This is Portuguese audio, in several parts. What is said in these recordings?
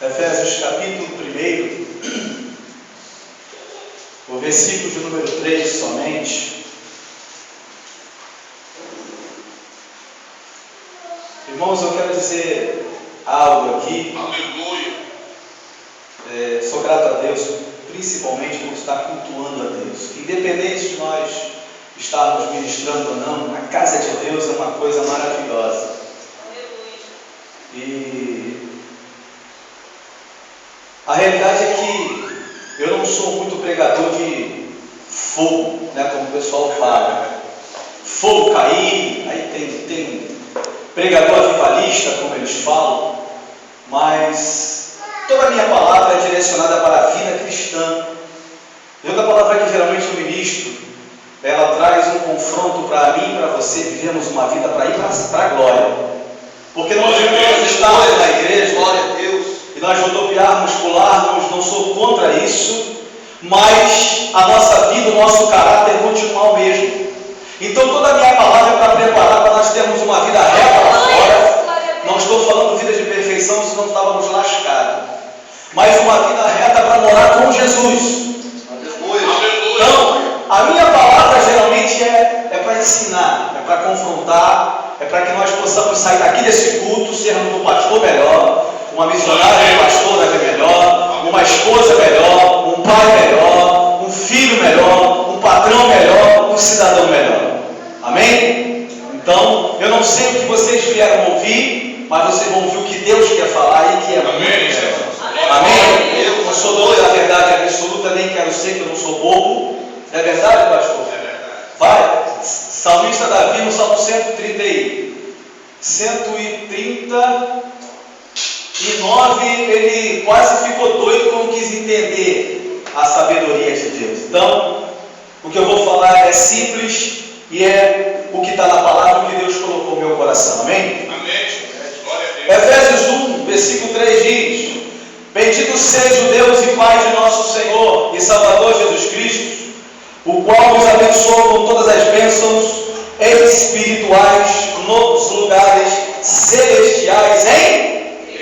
Efésios capítulo 1, o versículo de número 3 somente. Irmãos, eu quero dizer algo aqui. Aleluia. Sou grato a Deus, principalmente por estar cultuando a Deus. Independente de nós estarmos ministrando ou não, a casa de Deus é uma coisa maravilhosa. E a realidade é que eu não sou muito pregador de fogo, né, como o pessoal fala. Fogo cair, aí tem pregador avivalista, como eles falam, mas toda a minha palavra é direcionada para a vida cristã. E outra palavra que geralmente eu ministro, ela traz um confronto para mim e para você vivermos uma vida para ir para a glória. Porque nós estamos na igreja, glória a Deus, e nós rodopiarmos, pularmos, não sou contra isso, mas a nossa vida, o nosso caráter continua o mesmo. Então toda a minha palavra é para preparar para nós termos uma vida reta lá fora. Não estou falando vida de perfeição, senão estávamos lascados. Mas uma vida reta para morar com Jesus. Então, a minha palavra geralmente é para ensinar, é para confrontar, é para que nós possamos sair daqui desse culto, sermos um pastor melhor, uma missionária pastora melhor, uma esposa melhor, um pai melhor, um filho melhor, um patrão melhor, um cidadão melhor. Amém? Então, eu não sei o que vocês vieram ouvir, mas vocês vão ouvir o que Deus quer falar e que é muito melhor. Amém? Eu não sou doido da verdade absoluta, nem quero ser, que eu não sou bobo. Não é verdade, pastor? É verdade. Vai. Salmista Davi, no Salmo 139, ele quase ficou doido quando quis entender a sabedoria de Deus. Então, o que eu vou falar é simples e é o que está na palavra, o que Deus colocou no meu coração. Amém? Amém. Glória a Deus. Efésios 1, versículo 3 diz: Bendito seja o Deus e Pai de nosso Senhor e Salvador Jesus Cristo, o qual nos abençoou com todas as bênçãos espirituais nos lugares celestiais em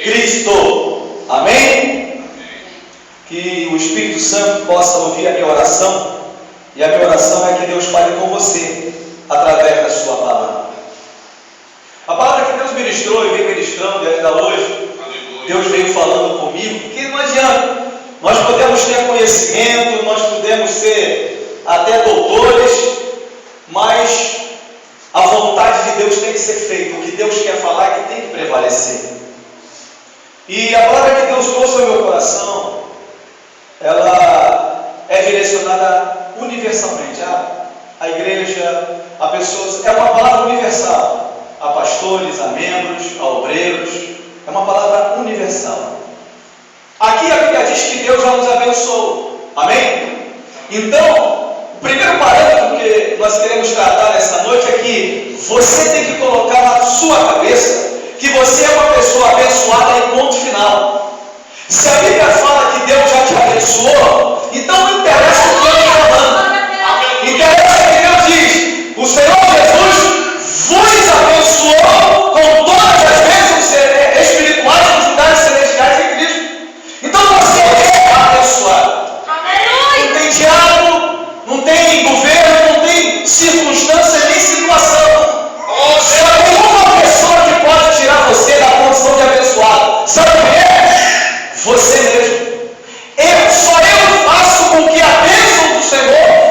Cristo. Amém? Que o Espírito Santo possa ouvir a minha oração, e a minha oração é que Deus fale com você através da sua palavra. A palavra que Deus ministrou e vem ministrando e ainda hoje, Deus veio falando comigo, porque não adianta. Nós podemos ter conhecimento, nós podemos ser até doutores, mas a vontade de Deus tem que ser feita. O que Deus quer falar é que tem que prevalecer. E a palavra que Deus trouxe ao meu coração, ela é direcionada universalmente à igreja, a pessoas. É uma palavra universal, a pastores, a membros, a obreiros. É uma palavra universal. Aqui a Bíblia diz que Deus já nos abençoou. Amém? Então, o primeiro parâmetro que nós queremos tratar nessa noite é que você tem que colocar na sua cabeça que você é uma pessoa abençoada em ponto final. Se a Bíblia fala que Deus já te abençoou, então não interessa o que eu estou falando. Interessa que Deus diz: o Senhor Jesus vos abençoou com todas as bênçãos espirituais nos lugares celestiais em Cristo. Então você é abençoado. Não tem diabo, não tem governo, não tem circunstância nem situação. Só tem uma pessoa que pode tirar você da condição de abençoado. Sabe quem é? Você mesmo. Só eu faço com que a bênção do Senhor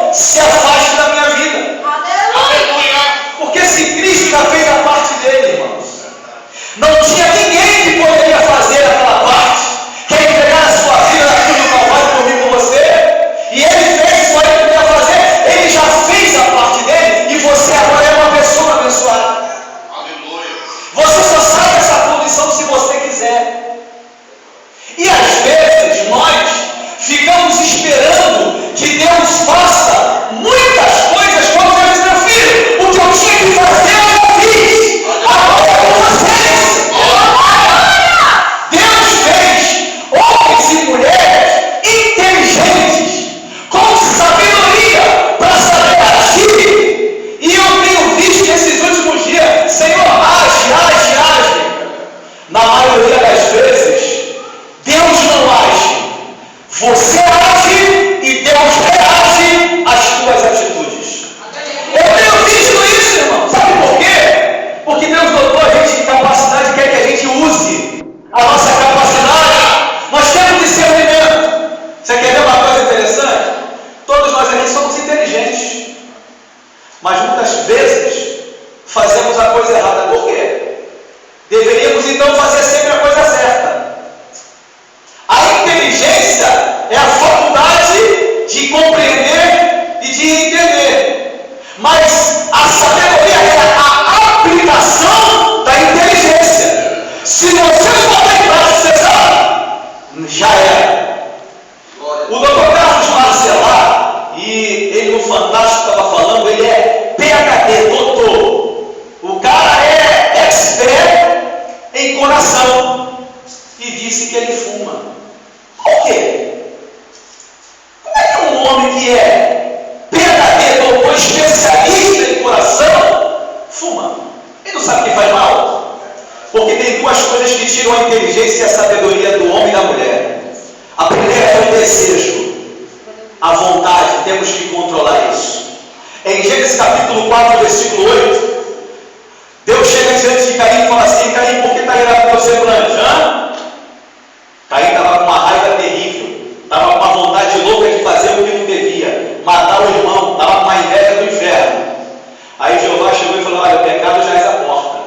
inteligentes, mas muitas vezes fazemos a coisa errada. Por quê? Deveríamos então fazer sempre a coisa certa. A inteligência é a faculdade de compreender e de entender, mas a sabedoria é a aplicação da inteligência. Se você for tentar, você sabe, já era. O Dr. Carlos Marcelar, e ele no Fantástico estava falando, ele é PhD, doutor. O cara é expert em coração e disse que ele fuma. Por quê? Como é que um homem que é PhD, doutor, especialista em coração, fuma? Ele não sabe que faz mal? Porque tem duas coisas que tiram a inteligência e a sabedoria do homem e da mulher. A primeira é o desejo, a vontade, temos que controlar isso. Em Gênesis capítulo 4, versículo 8, Deus chega diante de Caim e fala assim: Caim, por que está irado com teu semblante? Caim estava com uma raiva terrível, estava com uma vontade louca de fazer o que não devia, matar o irmão, estava com uma inveja do inferno. Aí Jeová chegou e falou: olha, o pecado já é a porta,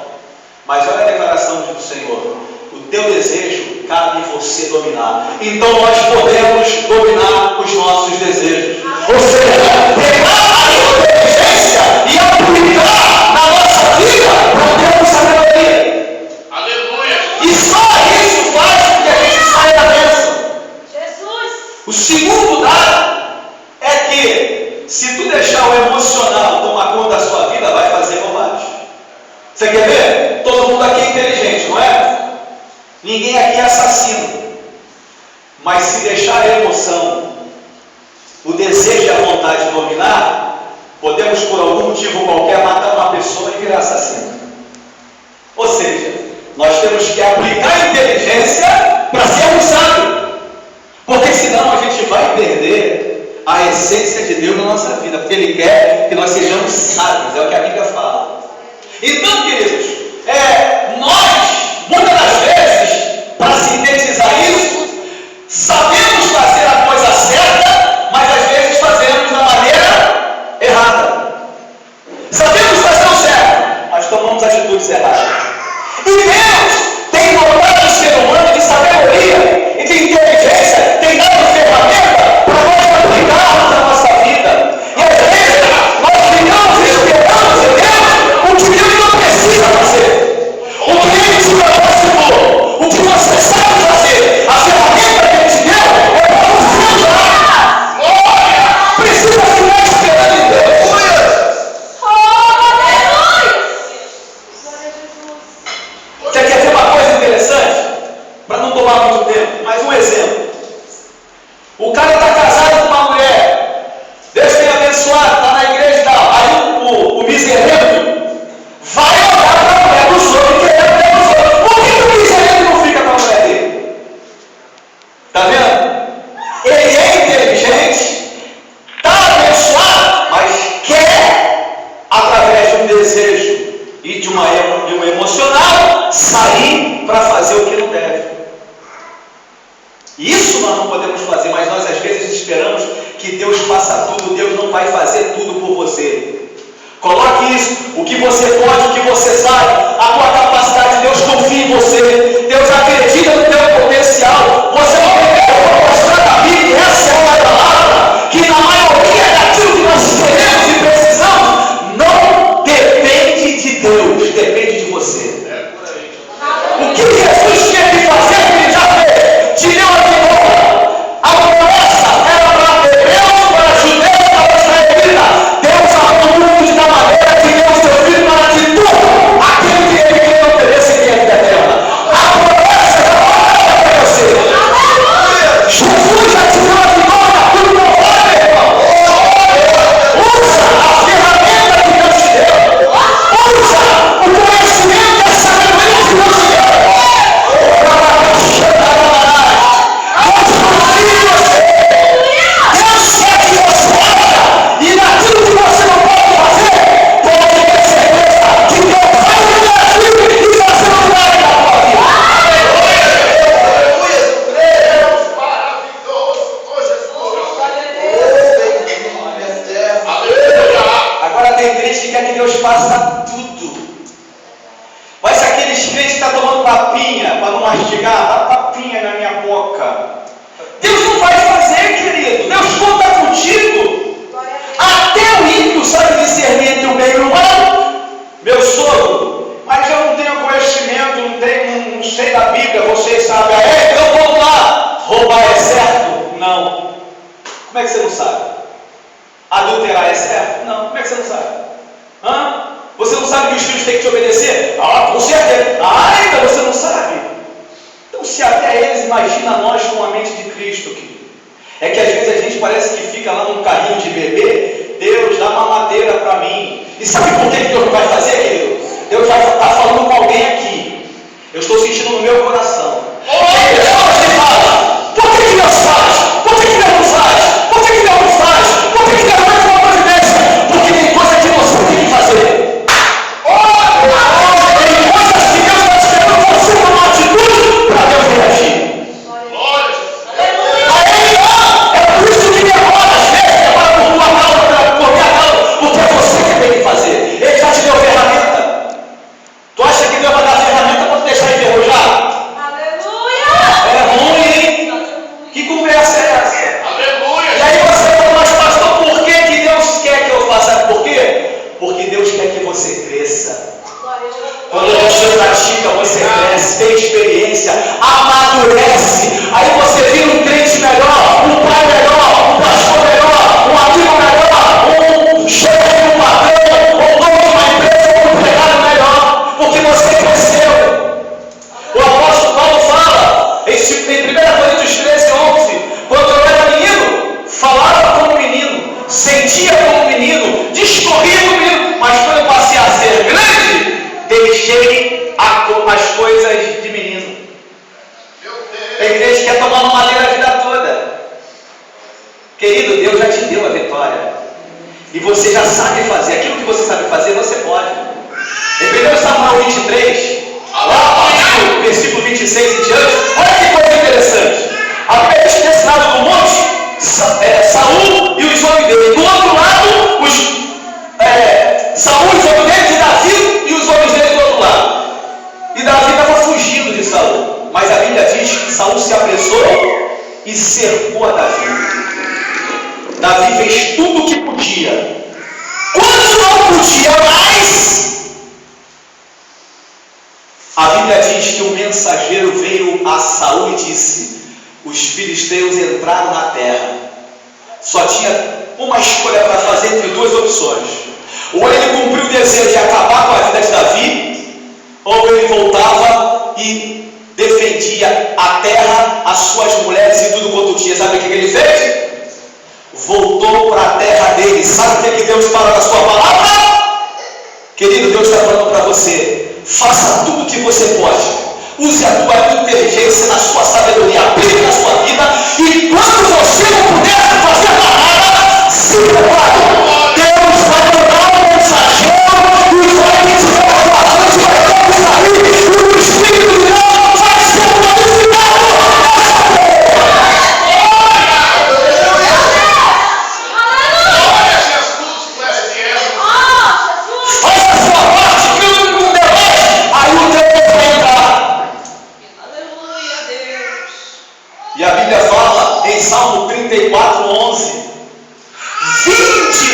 mas olha a declaração do Senhor: o teu desejo cabe você dominar. Então nós podemos dominar os nossos desejos, ou seja, pegar a inteligência e aplicar na nossa vida para termos sabedoria. Aleluia! E só isso faz com que a gente saia da bênção. Jesus! O segundo dado é que se tu deixar o emocional tomar conta da sua vida, vai fazer bobagem. Você quer ver? Todo mundo aqui é inteligente, não é? Ninguém aqui é assassino. Mas se deixar a emoção, o desejo e a vontade dominar, podemos por algum motivo qualquer matar uma pessoa e virar assassino. Ou seja, nós temos que aplicar a inteligência para sermos sábios, porque senão a gente vai perder a essência de Deus na nossa vida, porque Ele quer que nós sejamos sábios, é o que a Bíblia fala. Então, queridos, nós, muitas das vezes, para sintetizar isso, sabemos fazer a coisa certa, mas às vezes fazemos da maneira errada. Sabemos fazer o certo, mas tomamos atitudes erradas. E Deus tem dotado o ser humano de sabedoria e de inteligência, tem dado ferramenta para nós aplicarmos na nossa vida. E às vezes nós ficamos esperando de Deus o que Deus não precisa fazer, o que Ele te capacitou, o que você sabe fazer. A ferramenta que Ele te deu é para você usar. Precisa ficar esperando em Deus. Você quer ver uma coisa interessante? Para não tomar muito tempo, mas um exemplo. O cara está casado com uma mulher, Deus tem abençoado, está na igreja e tal. Aí o miserento vai olhar para a mulher dos outros e querer a mulher dos outros. Por que o miserento não fica com a mulher dele? Está vendo? Ele é inteligente, está abençoado, mas quer, através de um desejo e de um emocional, sair para fazer o que não deve. Isso nós não podemos fazer, mas nós às vezes esperamos que Deus faça tudo. Deus não vai fazer tudo por você. Coloque isso, o que você pode, o que você sabe, a tua capacidade. Deus confia em você, Deus acredita no teu potencial. Você não vai mostrar na Bíblia, e essa é uma palavra que na maioria daquilo que nós queremos e precisamos não depende de Deus, depende de você. O que Jesus tinha que fazer, Ele já fez. Te deu a vitória. A promessa era para hebreus, para judeus, para israelitas. Deus amou o mundo de tal maneira que deu o seu filho para que tudo aquele que Ele quer oferecer em vida eterna. A promessa era para tem crente que quer que Deus faça tudo. Mas aqueles crentes que estão tomando papinha para não mastigar, dá papinha na minha boca. Deus não vai fazer, querido. Deus conta contigo. Até o ímpio sabe discernir entre o bem e o mal. Meu sogro, mas eu não tenho conhecimento, não sei da Bíblia, vocês sabem. Então vamos lá. Roubar é certo? Não. Como é que você não sabe? Adulterar é certo? Não. Como é que você não sabe? Você não sabe que os filhos têm que te obedecer? Com certeza. Então você não sabe. Então se até eles, imagina nós com a mente de Cristo, querido. É que às vezes a gente parece que fica lá num carrinho de bebê. Deus, dá mamadeira para mim. E sabe por que Deus não vai fazer, querido? Deus já está falando com alguém aqui. Eu estou sentindo no meu coração. Tem pessoas que falam: por que Deus faz? Por que Deus não faz? Por que Deus não faz? Por que Deus não faz uma providência? Porque tem coisa que você tem que fazer. Tem coisas que Deus está esperando você tomar uma atitude para Deus reagir. É por isso que demora, às vezes, demora por tua causa, por minha causa, porque é você que tem que fazer. Ele já te deu ferramenta. Tu acha que Deus vai dar ferramenta para te deixar enferrujar? Aleluia! É ruim, hein? Que conversa é essa? Aleluia! E aí você fala: mas pastor, por que Deus quer que eu faça? Por quê? Porque Deus quer que você cresça. Quando você pratica, você cresce, tem experiência, amadurece. Aí você vira um crente melhor, um pai melhor, um pastor melhor, um amigo melhor, um chefe, um patrão, um dono de uma empresa, um empregado melhor, porque você cresceu. O apóstolo Paulo fala em 1 Coríntios 13:11: quando eu era menino, falava como menino, sentia como menino, discorria como menino, mas quando eu passei a ser grande, deixei as coisas de menino. Tem gente que quer tomar uma madeira a vida toda. Querido, Deus já te deu a vitória. E você já sabe fazer. Aquilo que você sabe fazer, você pode. Em 1 Samuel 23, lá a partir do versículo 26 em diante, olha que coisa interessante. A Bíblia diz que nesse lado do monte, Saul e os homens dele. Do outro lado, Saul e os homens dele, e Davi e os homens dele do outro lado. E Davi estava fugindo de Saul. Mas a Bíblia diz que Saul se apressou e cercou a Davi. Davi fez tudo o que podia. Quando não podia mais, a Bíblia diz que um mensageiro veio a Saul e disse: os filisteus entraram na terra. Só tinha uma escolha para fazer entre duas opções. Ou ele cumpriu o desejo de acabar com a vida de Davi, ou ele voltava e defendia a terra, as suas mulheres e tudo quanto tinha. Sabe o que ele fez? Voltou para a terra dele. Sabe o que Deus fala na sua palavra? Querido, Deus está falando para você: faça tudo o que você pode. Use a tua inteligência, na sua sabedoria, aplique na sua vida. E quando você não puder fazer nada, se prepare. Deus vai mandar um mensageiro e vai me dizer a tua frente, vai ter sair. E o Espírito de Deus vai ser glorificado. Faça a sua parte, que o único demais, aí o Deus vai entrar. Aleluia, Deus. E a Bíblia fala em Salmo 34:11: vinde,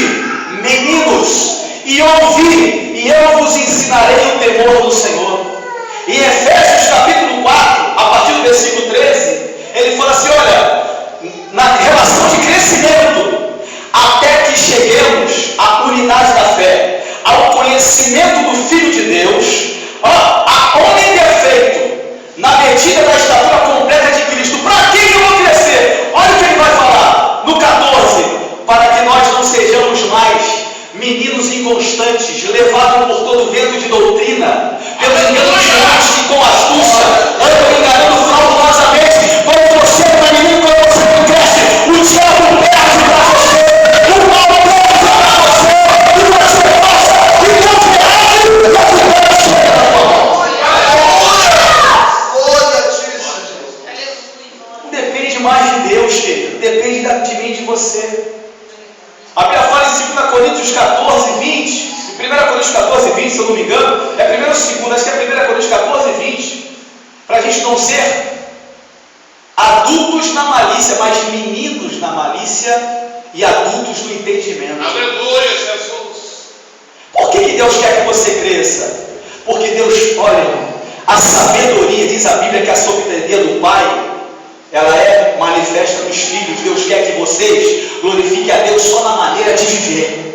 meninos, e ouvi, e eu vos ensinarei o temor do Senhor. Em Efésios capítulo 4, a partir do versículo 13, ele fala assim: olha, na relação de crescimento, até que cheguemos à unidade da fé, ao conhecimento do Filho de Deus, a homem perfeito, na medida da estatura completa de Cristo. Para que eu vou crescer? Olha o que ele vai falar no 14: para que nós não sejamos mais meninos inconstantes, levados por todo vento de doutrina, pelos enganos de homens que com astúcia andam enganando fraudulosamente. Quando você é menino, quando você não cresce, o diabo perde para você, o mal perde para você, e você passa, e Deus reage, e a vitória chega na tua mão. Não depende mais de Deus, querido, depende de mim e de você. A Bíblia fala em 2 Coríntios 14, 20. 1 Coríntios 14, 20, se eu não me engano. É 1 ou 2, acho que é 1 Coríntios 14, 20. Para a gente não ser adultos na malícia, mas meninos na malícia e adultos no entendimento. Aleluia, Jesus. Por que Deus quer que você cresça? Porque Deus, olha, a sabedoria, diz a Bíblia que a soberania do Pai, ela é manifesta nos filhos. Deus quer que vocês glorifiquem a Deus só na maneira de viver.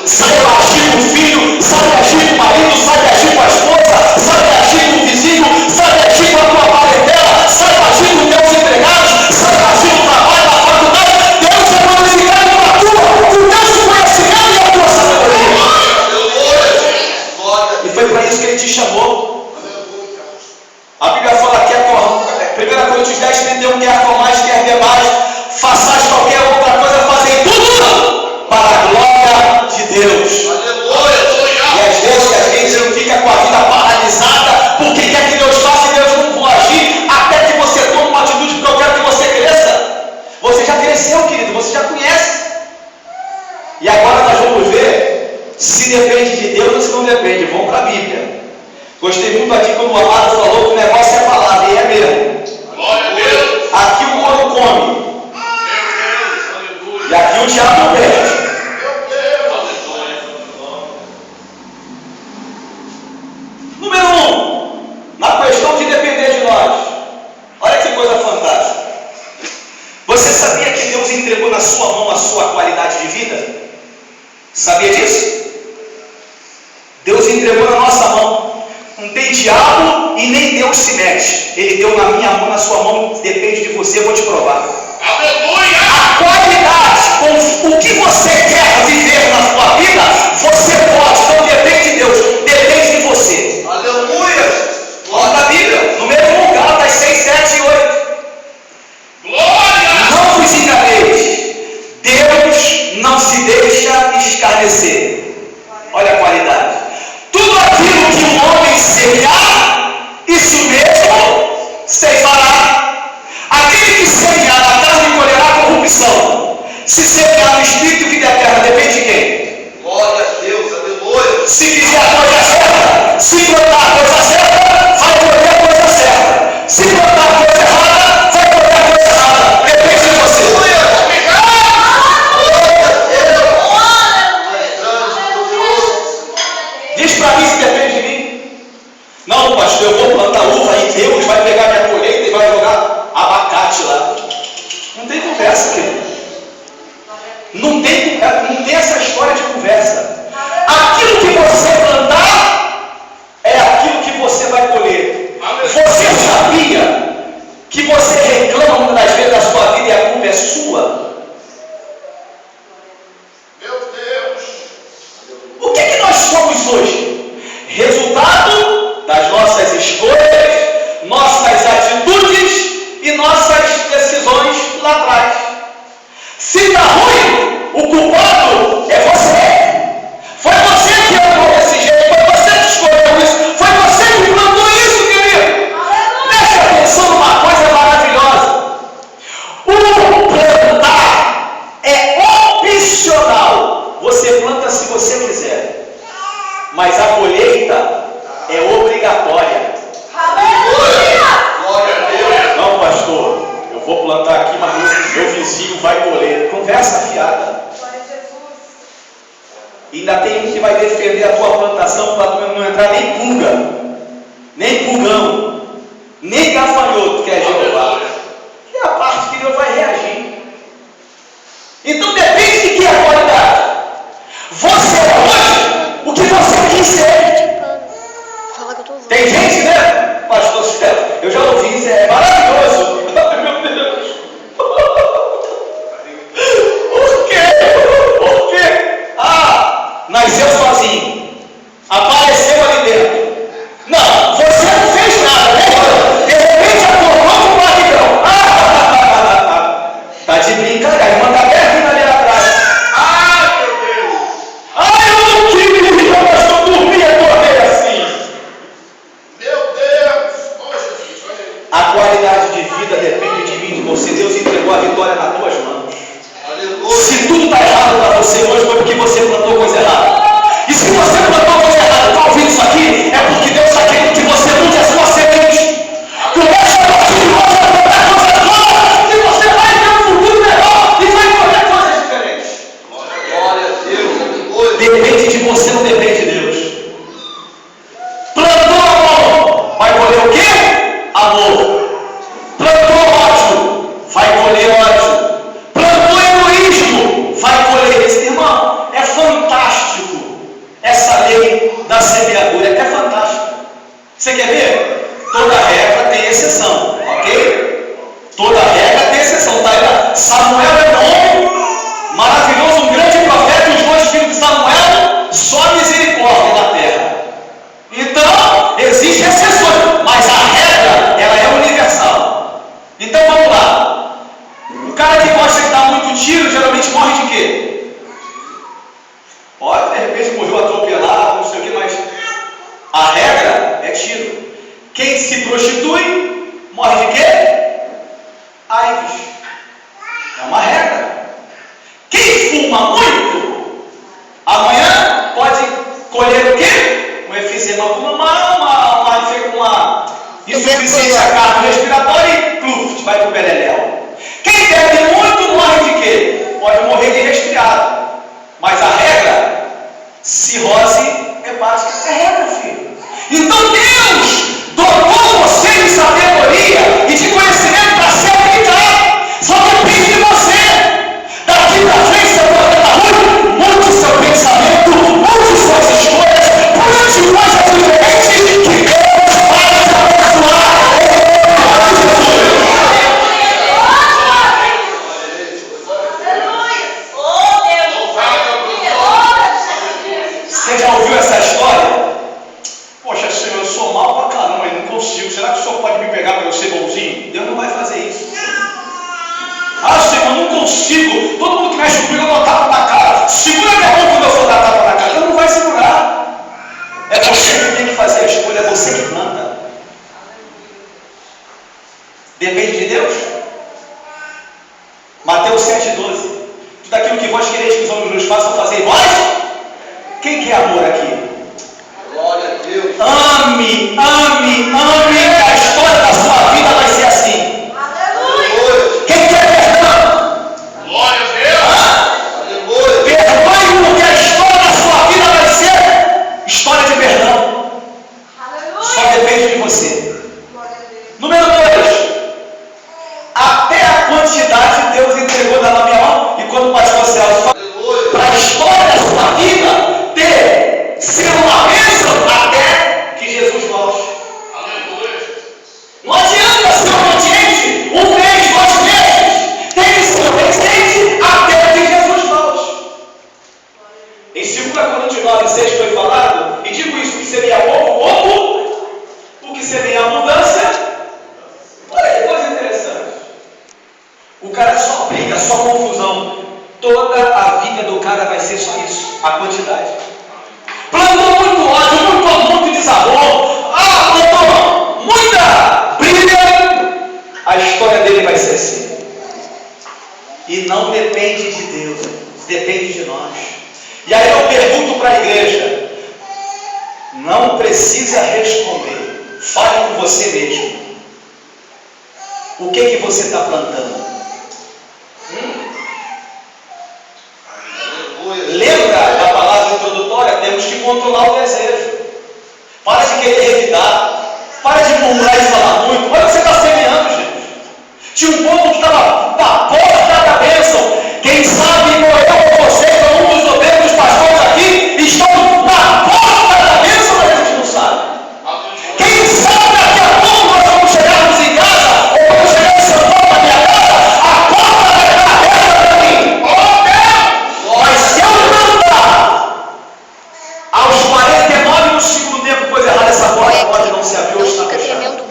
Saiba agir com o filho, sabe agir com o marido, sabe agir com a esposa, sabe agir com o vizinho, sabe agir com a tua parentela, sabe agir com os teus empregados, sabe agir no trabalho, na faculdade. Deus é glorificado com a tua, com o teu conhecimento e a tua sabedoria. E foi para isso que Ele te chamou. A Bíblia fala que 1 Coríntios 10, 31, quer comais, quer bebais, façais qualquer outra coisa, fazem tudo para a glória de Deus. E às vezes a gente fica com a vida paralisada, porque quer que Deus faça e Deus não vai agir, até que você tome uma atitude, porque eu quero que você cresça. Você já cresceu, querido, você já conhece. E agora nós vamos ver se depende de Deus ou se não depende. Vamos para a Bíblia. Gostei muito aqui quando o Amado falou que o negócio é palavra, e é mesmo. Glória a Deus. Aqui o ouro come. Meu Deus, aleluia. E aqui o diabo perde. Número 1, na questão de depender de nós. Olha que coisa fantástica. Você sabia que Deus entregou na sua mão a sua qualidade de vida? Sabia disso? Deus entregou na nossa mão. Não tem diabo e nem Deus se mete. Ele deu na minha mão, na sua mão, depende de você, eu vou te provar. Aleluia. A qualidade, com o que você quer viver na sua vida, você pode, não depende de Deus, depende de você. Aleluia! Olha a Bíblia, número 1, Gálatas 6, 7 e 8. Glória. Não vos enganeis, Deus não se deixa escarnecer. Olha a qualidade. Tudo aquilo que o homem semear, isso mesmo ceifará. Aquele que semear na carne colherá corrupção. Se semear no espírito, vida eterna, depende de quem? Glória a Deus, aleluia. Se fizer a coisa certa, se plantar a coisa certa, vai colher a coisa certa. Se plantar a coisa errada, vai colher a coisa errada. Depende de você. Diz para mim se depende de mim. Não, pastor, eu vou plantar uva e Deus vai pegar minha colheita e vai jogar abacate lá. Não tem conversa, querido. Não tem essa história de conversa. Aquilo que você plantar é aquilo que você vai colher. Você sabia que você reclama muitas das vezes da sua vida e a culpa é sua? Meu Deus. O que nós somos hoje? Resultado das nossas escolhas, nossas atitudes e nossas decisões lá atrás. Se está ruim, o culpado é você. Foi você que andou desse jeito, foi você que escolheu isso, foi você que plantou isso, querido. Preste atenção numa coisa maravilhosa. O plantar é opcional. Você planta se você quiser, mas a colheita é obrigatória. Glória a Deus. Não, pastor, eu vou plantar aqui, mas meu vizinho vai colher. Conversa fiada. Ainda tem um que vai defender a tua plantação para tu não entrar nem pulga, nem pulgão, nem gafanhoto, que é Jeová. E a parte que Deus vai reagir. Então depende de que é a qualidade. Você é hoje o que você quis ser. Tem gente, né? Pastor Céu, eu já ouvi isso, é maravilhoso. Meu Deus. Por quê? Por quê? Nasceu sozinho. Apareceu ali dentro. Não, você não fez nada, né? De repente acordou. depende de você, não depende de Deus. Plantou amor, vai colher o quê? Amor. Plantou ódio, vai colher ódio. Plantou egoísmo, vai colher esse. Irmão, é fantástico essa lei da semeadura, é fantástica. Você quer ver? Toda regra tem exceção, ok? Toda regra tem exceção, tá aí lá. Samuel é bom, maravilhoso, um grande profeta, e os 2 filhos de Samuel, só misericórdia na terra. Então, existem exceções, mas a regra, ela é universal. Então vamos lá. O cara que gosta de dar muito tiro, geralmente morre de quê? Pode, de repente, morreu atropelado, não sei o que, mas a regra é tiro. Quem se prostitui, morre de quê? AIDS. É uma regra. Quem fuma muito, amanhã pode colher o quê? Um efizema pulmonar, uma insuficiência cardiorrespiratória e pluf, vai para o beleléu. Quem bebe muito morre de quê? Pode morrer de resfriado. Mas a regra, cirrose hepática, é regra, filho. Então Deus dotou você de sabedoria e de conhecimento para ser habilitado. Só depende de você. Daqui para frente você pode estar ruim, mude seu pensamento, mude suas escolhas, plante coisas diferentes que Deus vai te abençoar. Você já ouviu essa história? Poxa, Senhor, eu sou mal pra caramba, eu não consigo. Será que o Senhor pode me pegar para eu ser bonzinho? Deus não vai fazer isso. Ah, Senhor, eu não consigo. Todo mundo que mexe comigo eu dou tapa na cara. Segura minha mão quando eu for dar tapa na cara. Deus não vai segurar. É você que tem que fazer a escolha, é você que manda. Depende de Deus. Mateus 7,12. Tudo aquilo que vós quereis que os homens nos façam fazer, vós? Quem quer amor aqui? Glória a Deus. Ame, ame, ame, que a história da sua vida vai ser assim. Aleluia. Quem quer perdão? Glória a Deus. Aleluia. Perdoe, porque a história da sua vida vai ser história de perdão. Só depende de você. Número 2. Até a quantidade Deus entregou na minha mão. E quando o pastor Celso fala para a história da sua vida ser uma bênção até que Jesus volte. Aleluia. Não adianta ser obediente 1 mês, 2 meses. Tem que ser obediente até que Jesus volte. Em 2 Coríntios 9,6 foi falado, e digo isso, que seria pouco, o que seria abundância. Olha que coisa interessante. O cara só briga, só confusão. Toda a vida do cara vai ser só isso, a quantidade. Plantou muito ódio, muito desamor. Plantou muita briga. A história dele vai ser assim. E não depende de Deus, depende de nós. E aí eu pergunto para a igreja: não precisa responder, fale com você mesmo. O que você está plantando? Lembra da palavra introdutória? Temos que controlar o desejo. Para de querer revidar. Para de murmurar e falar muito. Olha o que você está semeando, gente. Tinha um povo que estava na porta da bênção. Quem sabe eu ou você, ou um dos obreiros dos pastores aqui, estão na porta da bênção, mas a gente não sabe. Quem sabe daqui a pouco nós vamos chegarmos em casa, ou vamos chegar em São Paulo na minha casa, a porta vai estar aberta para mim. Mas se eu mandar aos 49 no segundo tempo, coisa errada, essa porta pode não se abrir ou está fechada.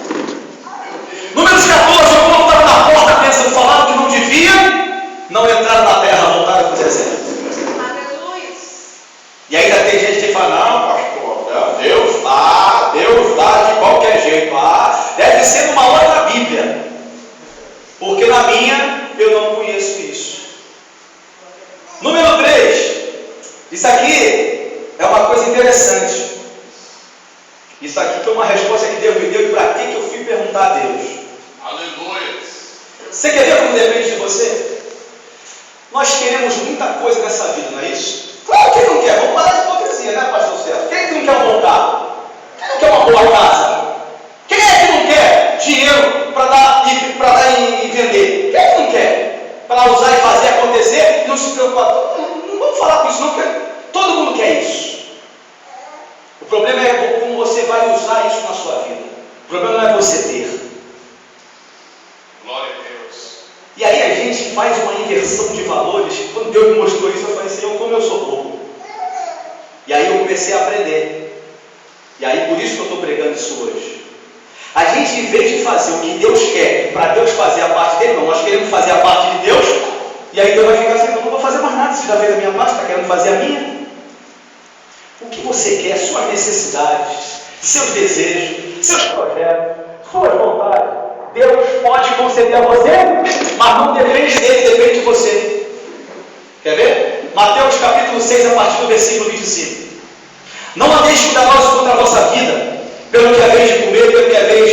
Números 14, o povo estava na porta pensando, falaram que não devia, não entraram na terra, voltaram para o deserto. E ainda tem gente que fala, não, pastor, Deus dá de qualquer jeito. Deve ser numa outra Bíblia. Porque na minha eu não conheço isso. Número 3. Isso aqui é uma coisa interessante. Isso aqui foi uma resposta que Deus me deu. E para que eu fui perguntar a Deus? Aleluia. Você quer ver como depende de você? Nós queremos muita coisa nessa vida, não é isso? Claro que não quer. Vamos lá. vai usar isso na sua vida. O problema não é você ter. Glória a Deus. E aí a gente faz uma inversão de valores. Quando Deus me mostrou isso, eu falei, Senhor, como eu sou bobo. E aí eu comecei a aprender. E aí por isso que eu estou pregando isso hoje. A gente, em vez de fazer o que Deus quer, para Deus fazer a parte dele, não, nós queremos fazer a parte de Deus, e aí Deus vai ficar assim, não vou fazer mais nada, você já fez a minha parte, está querendo fazer a minha? O que você quer, suas necessidades, seus desejos, seus projetos, suas vontades, Deus pode conceder a você, mas não depende dele, depende de você. Quer ver? Mateus capítulo 6, a partir do versículo 25. Não andeis cuidadosos contra a vossa vida, pelo que é vez de comer, pelo que é vez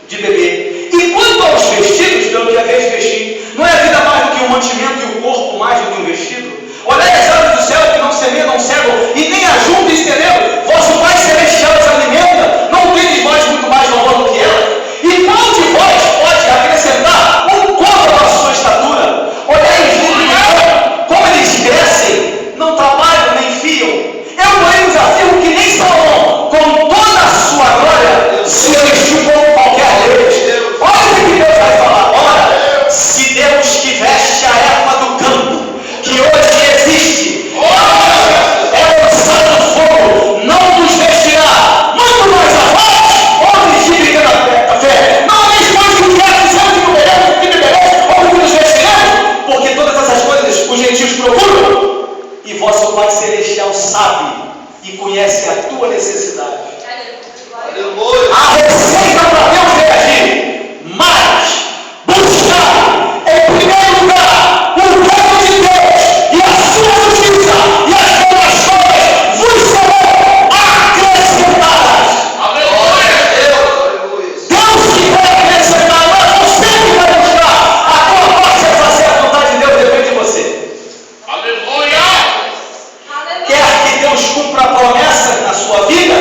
de beber. E quanto aos vestidos, pelo que é vez de vestir, não é a vida mais do que um mantimento e o corpo mais do que um vestido? Olhai as aves do céu, que não semeiam, não cegam, e nem ajuntem celeiro. Vosso Pai Celestial as alimenta, não tendes vós muito mais valor do que ela? E qual de vós pode acrescentar um côvado à sua estatura? Olhai os lírios do campo, como eles crescem, não trabalham nem fiam. Eu, porém, vos afirmo que nem Salomão, com toda a sua glória, se vestiu como qualquer deles. Olha o que Deus vai falar. Ora, se Deus que veste a erva do campo, que hoje existe, é lançado no fogo, não nos vestirá, muito mais a vós, homens de pequena fé. Não haveis mais do que é, dizendo que comeremos, que beberemos, ou que nos vestiremos, porque todas essas coisas os gentios procuram, e vosso Pai Celestial sabe e conhece a tua necessidade. Aleluia. A receita para Deus reagir, mas buscar em primeiro lugar o reino de Deus e a sua justiça, e as outras coisas vos serão acrescentadas. Aleluia. Deus que vai acrescentar, mas você que vai buscar. A tua parte é fazer a vontade de Deus, depende de você. Aleluia. Quer que Deus cumpra promessas na sua vida?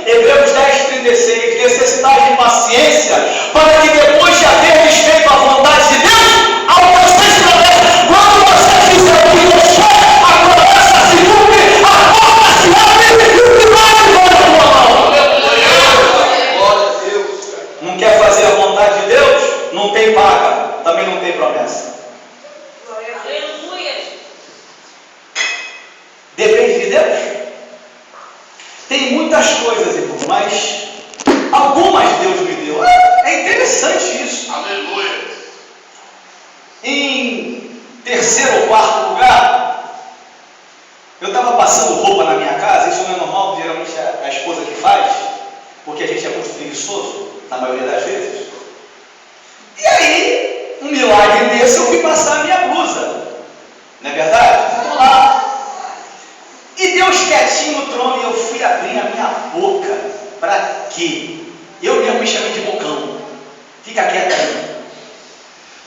Hebreus 10:36, necessidade de paciência, para que depois de haver feito a vontade de Deus, alcanceis promessas. Quando você fizer o que Deus quer, a promessa se cumpre, a porta se abre e o que vai embora da tua mão. Glória a Deus. Não quer fazer a vontade de Deus? Não tem paga, também não tem promessa. Depende de Deus? Tem muitas coisas, irmão, mas algumas Deus me deu. É interessante isso. Aleluia. Em terceiro ou quarto lugar, eu estava passando roupa na minha casa. Isso não é normal, porque geralmente é a esposa que faz, porque a gente é muito preguiçoso, na maioria das vezes. E aí, um milagre desse, eu fui passar a minha blusa. Não é verdade? Estou lá. E Deus quietinho no trono, e eu fui abrir a minha boca. Para quê? Eu mesmo me chamei de bocão. Fica quieto aí.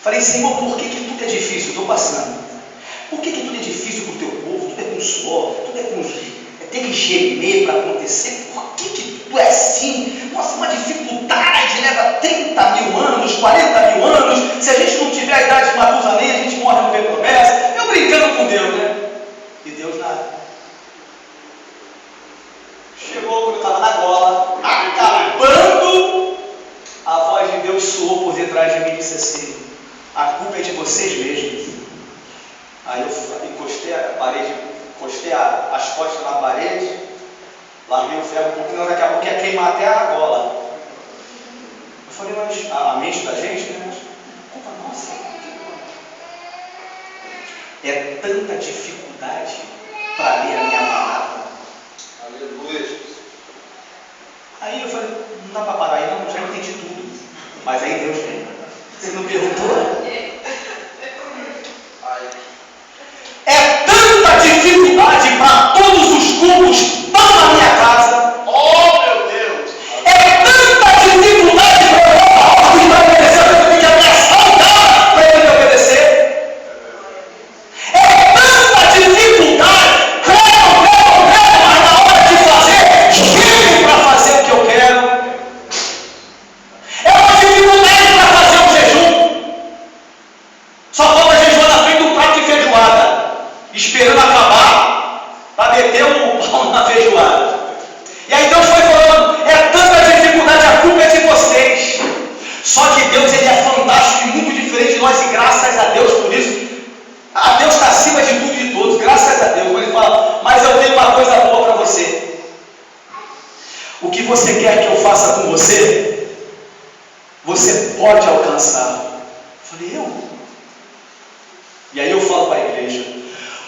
Falei, Senhor, por que tudo é difícil? Estou passando. Por que tudo é difícil para o teu povo? Tudo é com suor, tudo é com... tem que gemer para acontecer. Por que tudo é assim? Nossa, uma dificuldade, leva 30 mil anos, 40 mil anos. Se a gente não tiver a idade de Matusalém, a gente morre, não vê promessa. Eu brincando com Deus, né? E Deus nada. Chegou quando eu estava na gola, acabando, a voz de Deus soou por detrás de mim e disse assim: a culpa é de vocês mesmos. Aí eu encostei a parede, as costas na parede, larguei o ferro um pouquinho, daqui a pouco ia queimar até a gola. Eu falei, mas a mente da gente, né? Mas culpa nossa. É tanta dificuldade para ler a minha palavra. Aleluia. Aí eu falei, não dá para parar aí, não, já entendi tudo. Mas aí Deus vem. Você não perguntou? É tanta dificuldade para todos os cultos, tanto na minha casa. Oh, meu Deus. É tanta dificuldade para eu falar que vai obedecer, eu tenho que abraçar o cara para ele me obedecer. É tanta dificuldade, mas na hora de fazer, chego para fazer o que eu quero. É uma dificuldade para fazer um jejum. Só falta jejuar na frente do prato de feijoada, esperando acabar para meter o pau na feijoada. E aí Deus foi falando, é você quer que eu faça com você, você pode alcançar. Eu falei, eu? E aí eu falo para a igreja,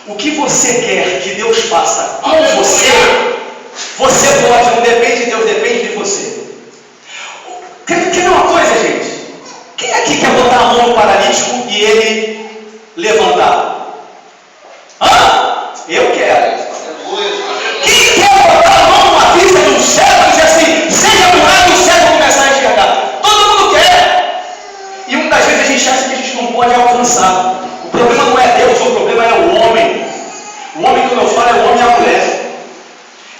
o que você quer que Deus faça com você, você pode, não depende de Deus, depende de você. Quer ver uma coisa, gente? Quem aqui quer botar a mão no paralítico e ele levantar? Hã? Eu quero. Quem quer botar a mão numa vista de um cego e dizer assim, seja curado e o cego começar a enxergar? Todo mundo quer. E muitas vezes a gente acha que a gente não pode alcançar. O problema não é Deus, o problema é o homem. O homem, quando eu falo, é o homem e a mulher.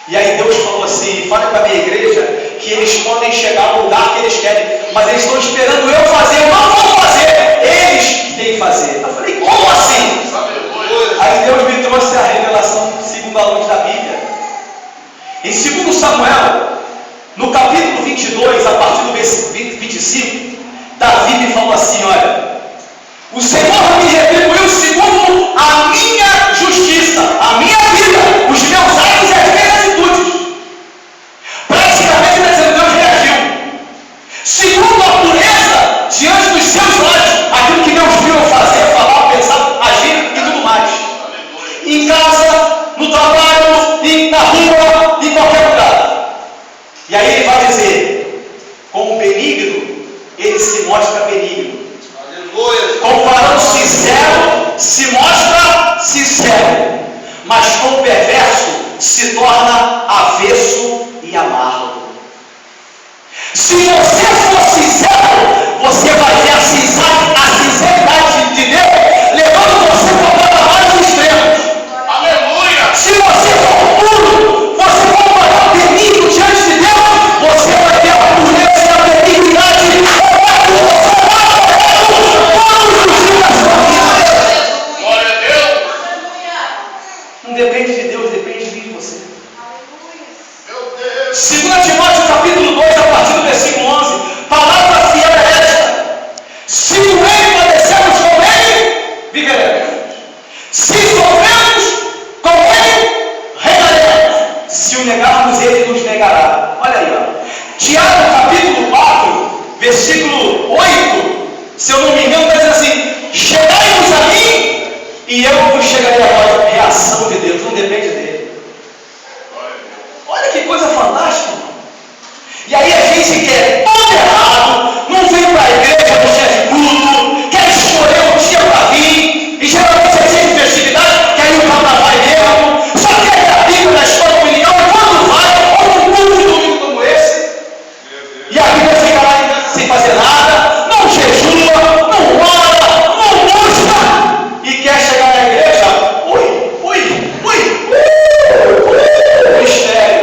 E aí Deus falou assim, fala para a minha igreja que eles podem chegar ao lugar que eles querem, mas eles estão esperando eu fazer, eu não vou fazer, eles que têm que fazer. Eu falei, como assim? Aí Deus me trouxe a revelação segundo a luz da Bíblia. Em 2 Samuel, no capítulo 22, a partir do versículo 25, Davi me falou assim, olha, o Senhor me retribuiu segundo a minha justiça, a minha vida, os meus atos e as minhas atitudes. Praticamente, Deus reagiu. Segundo a pureza, diante dos seus olhos, aquilo que Deus viu eu fazer, falar, pensar, agir e tudo mais. Em casa, no trabalho, na rua, em qualquer lugar. E aí ele vai dizer, como benigno, ele se mostra benigno. Com varão sincero, se mostra sincero, mas com o perverso, se torna avesso e amargo. Se você for sincero, você vai ver a sinceridade de Deus levando você para o patamar mais extremo. Aleluia! Se você for puro, você for um varão benigno diante de Deus, você vai ter a pureza e a benignidade. Glória a Deus! Não depende de Deus, depende de você. Meu Deus! 2 Timóteo capítulo 2, a partir do versículo 11, palavra fiel é esta: se com ele padecemos, com ele viveremos. Se sofremos, com ele reinaremos. Se o negarmos, ele nos negará. Olha aí, ó. Tiago capítulo 4, versículo 8, se eu não me engano, está dizendo assim: chegai-vos a mim e eu vos chegarei a vós. Reação de Deus, não depende dele. Olha que coisa fantástica. E aí a gente quer tudo errado, não vem para a igreja no dia de culto, quer escolher um dia para vir, e geralmente é dia de festividade, que aí o cara vai mesmo, só quer a Bíblia na escola dominical, e quando vai, ou um culto de domingo como esse, e a Bíblia fica lá sem fazer nada, não jejua, não ora, não busca, e quer chegar na igreja, mistério.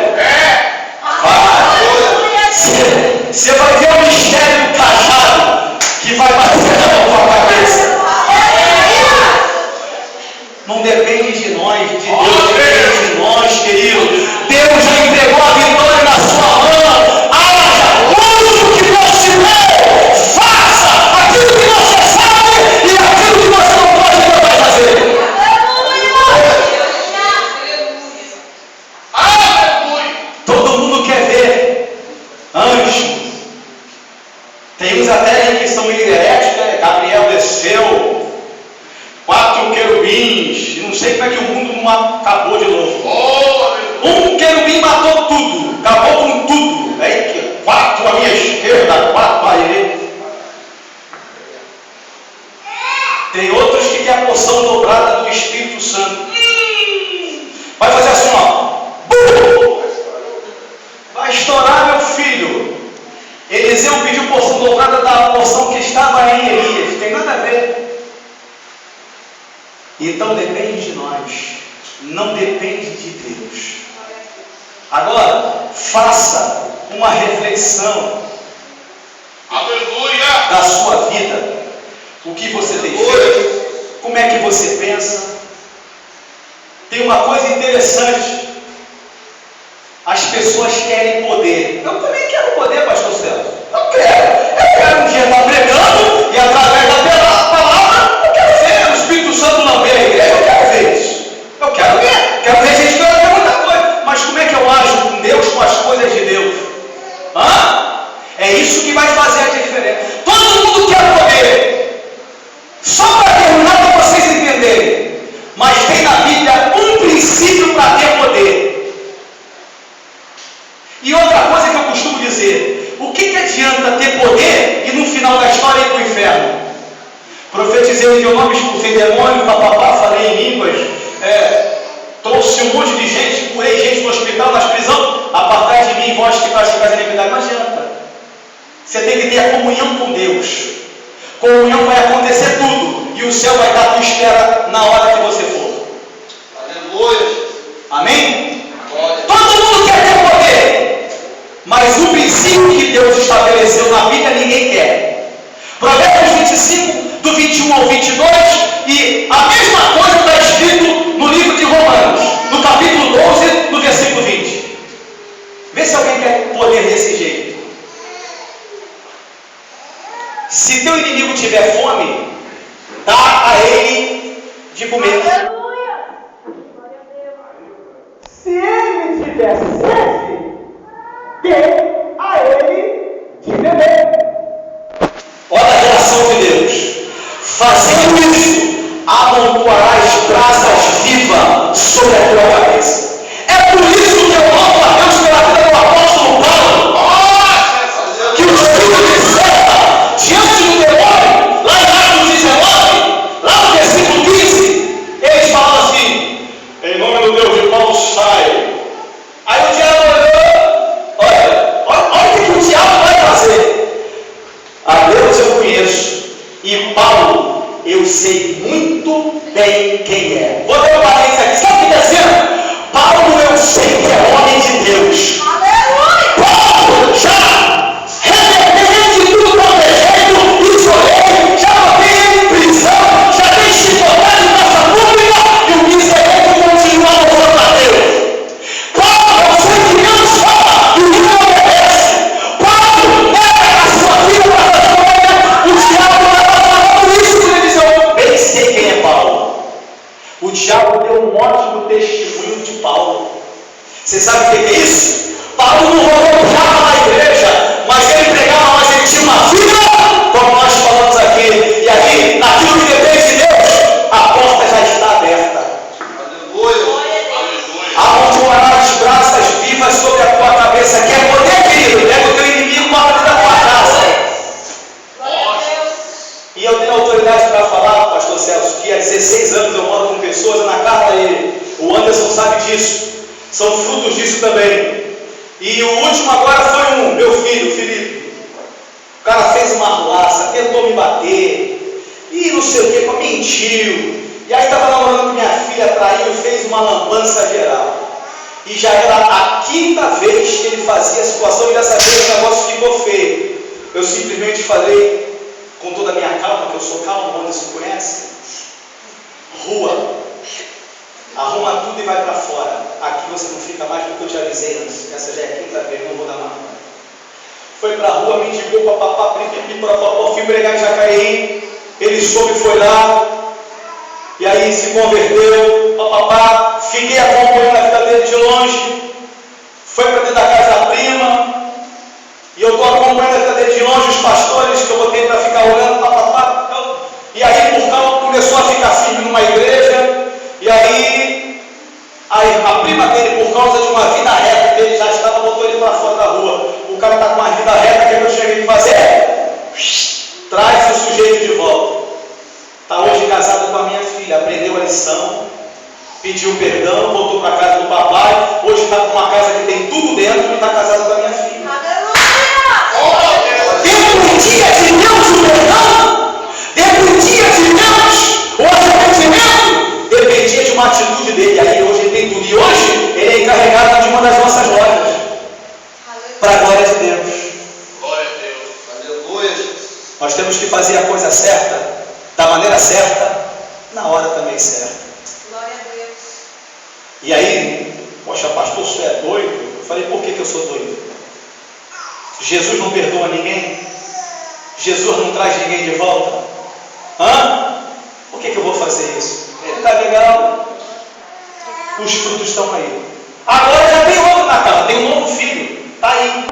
Você vai ver o mistério do cajado que vai bater na tua cabeça. Não depende de nós, de Deus depende de nós, querido. Deus já entregou a vitória na sua mão. Haja, use o que Deus te deu. Faça aquilo que você sabe e aquilo que você não pode, Deus vai fazer. Todo mundo quer ver anjo. Tem uns até aí que são meio heréticos, né? Gabriel desceu, 4 querubins, e não sei como é que o mundo não acabou de novo. Um querubim matou tudo, acabou com tudo. Aí 4 à minha esquerda, 4 à direita. Tem outros que querem a porção dobrada do Espírito Santo. Vai fazer assim, ó. Vai estourar, meu filho. Eliseu pediu porção dobrada da porção que estava em Elias. Tem nada a ver. Então depende de nós. Não depende de Deus. Agora, faça uma reflexão. Aleluia! Da sua vida. O que você tem feito? Como é que você pensa? Tem uma coisa interessante. As pessoas querem poder. Eu também quero poder, pastor Celso. Eu quero um dia estar pregando e através da palavra, eu quero ver o Espírito Santo lamber a igreja. Eu quero ver isso. Eu quero ver gente que vai ver muita coisa. Mas como é que eu ajo com Deus, com as coisas de Deus? profetizei em teu nome, expulsei demônio, papapá, falei em línguas, trouxe um monte de gente, curei gente no hospital, nas prisões, apartai de mim, vós que praticais a iniquidade. Não adianta. Você tem que ter a comunhão com Deus. Comunhão vai acontecer tudo, e o céu vai dar a tua espera na hora que você for. Aleluia. Amém? Glória. Todo mundo quer ter poder, mas o princípio que Deus estabeleceu na Bíblia ninguém quer. Provérbios 25, do 21 ao 22, e a mesma coisa está escrito no livro de Romanos, no capítulo 12, no versículo 20. Vê se alguém quer poder desse jeito. Se teu inimigo tiver fome, dá a ele de comer. Aleluia. Glória a Deus. Se ele tiver sede, dê a ele de beber. Olha a relação de Deus. Fazendo isso, amontoarás brasas vivas sobre a tua cabeça. É por isso que eu louvo a Deus pela vida do apóstolo Paulo, que o Espírito serva diante do demônio, lá em Atos 19, lá no versículo 15, eles falam assim: em nome do Deus de Paulo, sai. Aí o diabo olhou, olha o que o diabo vai fazer. A Deus eu conheço, e Paulo eu sei muito bem quem é. Vou dar uma parênteses aqui, sabe o que está dizendo? Paulo eu sei que é homem de Deus. Aleluia. Paulo já reverteu de tudo quanto é jeito, isolei, já botei ele em prisão, já dei chicotada em praça pública, e o miserável continua louvando a Deus. Paulo, eu sei que Deus fala e o Deus obedece. Paulo nega a sua vida para fazer o diabo estava falando isso na televisão. Bem sei quem é Paulo. O diabo deu um ótimo testemunho de Paulo. Você sabe o que é isso? Paulo não roubava na igreja, mas ele pregava, mas ele tinha uma vida, como nós falamos aqui. E aí, naquilo que depende de Deus, a porta já está aberta. Aleluia. Amontoarás as brasas vivas sobre a tua cabeça. Quer poder, querido? Pega o teu inimigo, bota dentro da tua casa. Glória a Deus. E eu tenho autoridade para falar, pastor Celso, que há 16 anos eu moro com pessoas na casa dele. O Anderson sabe disso. São frutos disso também. E o último agora foi meu filho, o Felipe. O cara fez uma arruaça, tentou me bater, e não sei o que, mentiu. E aí estava namorando com minha filha, traiu e fez uma lambança geral. E já era a quinta vez que ele fazia a situação, e dessa vez o negócio ficou feio. Eu simplesmente falei, com toda a minha calma, que eu sou calmo, o Anderson conhece. Rua. Arruma tudo e vai para fora. Aqui você não fica mais porque eu te avisei antes. Essa já é a quinta vez, não vou dar mais. Foi para a rua, me indicou, papapá, pipipi, papapá, fui pregar em Jacareí. Ele soube, foi lá. E aí se converteu, papapá. Fiquei acompanhando a vida dele de longe. Foi para dentro da casa da prima. E eu estou acompanhando a vida dele de longe, os pastores que eu botei para ficar olhando, papapá. E aí por causa começou a ficar firme numa igreja. E aí a prima dele, por causa de uma vida reta que ele já estava, botou ele para fora da rua. O cara está com uma vida reta, o que eu cheguei a fazer? Traz o sujeito de volta. Está hoje casado com a minha filha, aprendeu a lição, pediu perdão, voltou para a casa do papai. Hoje está com uma casa que tem tudo dentro e está casado com a minha filha. Aleluia. Dependia de Deus o perdão, dependia de Deus o arrependimento. Dependia de uma atitude dele. Aí hoje ele tem tudo. E hoje ele é encarregado de uma das nossas lojas. Para a glória de Deus. Glória a Deus. Aleluia. Nós temos que fazer a coisa certa, da maneira certa, na hora também certa. Glória a Deus. E aí, poxa, pastor, você é doido? Eu falei, por que eu sou doido? Jesus não perdoa ninguém? Jesus não traz ninguém de volta? Por que eu vou fazer isso? Ele está legal. Os frutos estão aí. Agora já tem outro na casa, tem um novo filho. Está aí.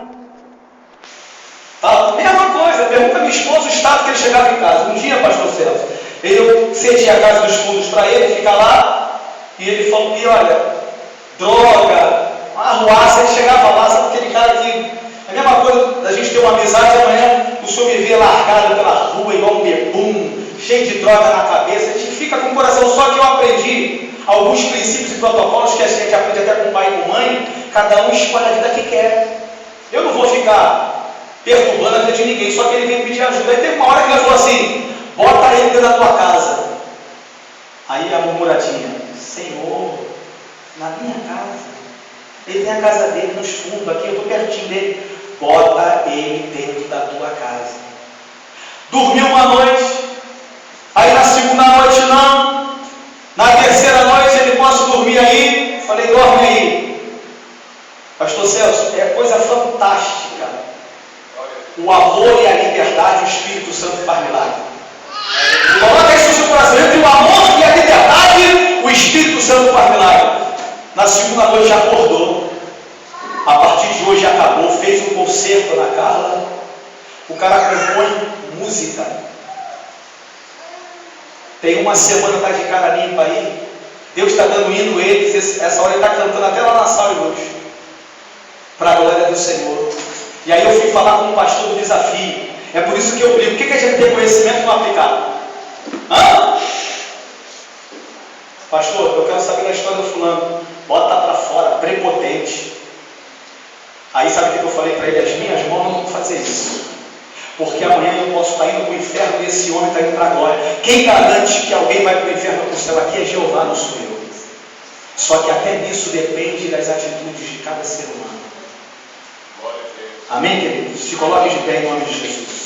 Tá? Mesma coisa, pergunta a minha esposa o estado que ele chegava em casa. Um dia, pastor Celso, eu cedi a casa dos fundos para ele ficar lá. E ele falou, e olha, droga, uma arruaça, ele chegava lá, sabe aquele cara que... A mesma coisa, a gente ter uma amizade, amanhã o senhor me vê largado pela rua, igual um bebum, cheio de droga na cabeça, a gente fica com o coração. Só que eu aprendi alguns princípios e protocolos que a gente aprende até com pai e com mãe. Cada um escolhe a vida que quer. Eu não vou ficar perturbando a vida de ninguém, só que ele vem pedir ajuda. Aí teve uma hora que ele falou assim: bota ele dentro da tua casa. Aí a murmuradinha: Senhor, na minha casa. Ele tem a casa dele nos fundos aqui, eu estou pertinho dele. Bota ele dentro da tua casa. Dormiu uma noite, aí na segunda noite não, na terceira noite ele: posso dormir aí? Falei: dorme aí. Pastor Celso, é coisa fantástica. O amor e a liberdade, o Espírito Santo faz milagre. Coloca isso no seu coração: entre o amor e a liberdade, o Espírito Santo faz milagre. Na segunda noite acordou. A partir de hoje acabou, fez um concerto na Carla. O cara compõe música. Tem uma semana, está de cara limpa aí. Deus está dando hino eles. Essa hora ele está cantando até lá na sala hoje, para a glória do Senhor. E aí eu fui falar com o pastor do desafio. É por isso que eu brigo. O que a gente tem conhecimento não aplicado? Pastor, eu quero saber da história do fulano. Bota para fora, prepotente. Aí sabe o que eu falei para ele? As minhas mãos não vão fazer isso. Porque amanhã eu posso estar indo para o inferno e esse homem está indo para a glória. Quem garante que alguém vai para o inferno ou para o céu aqui é Jeová, não sou eu. Só que até nisso depende das atitudes de cada ser humano. Amém, queridos? Se coloque de pé em nome de Jesus.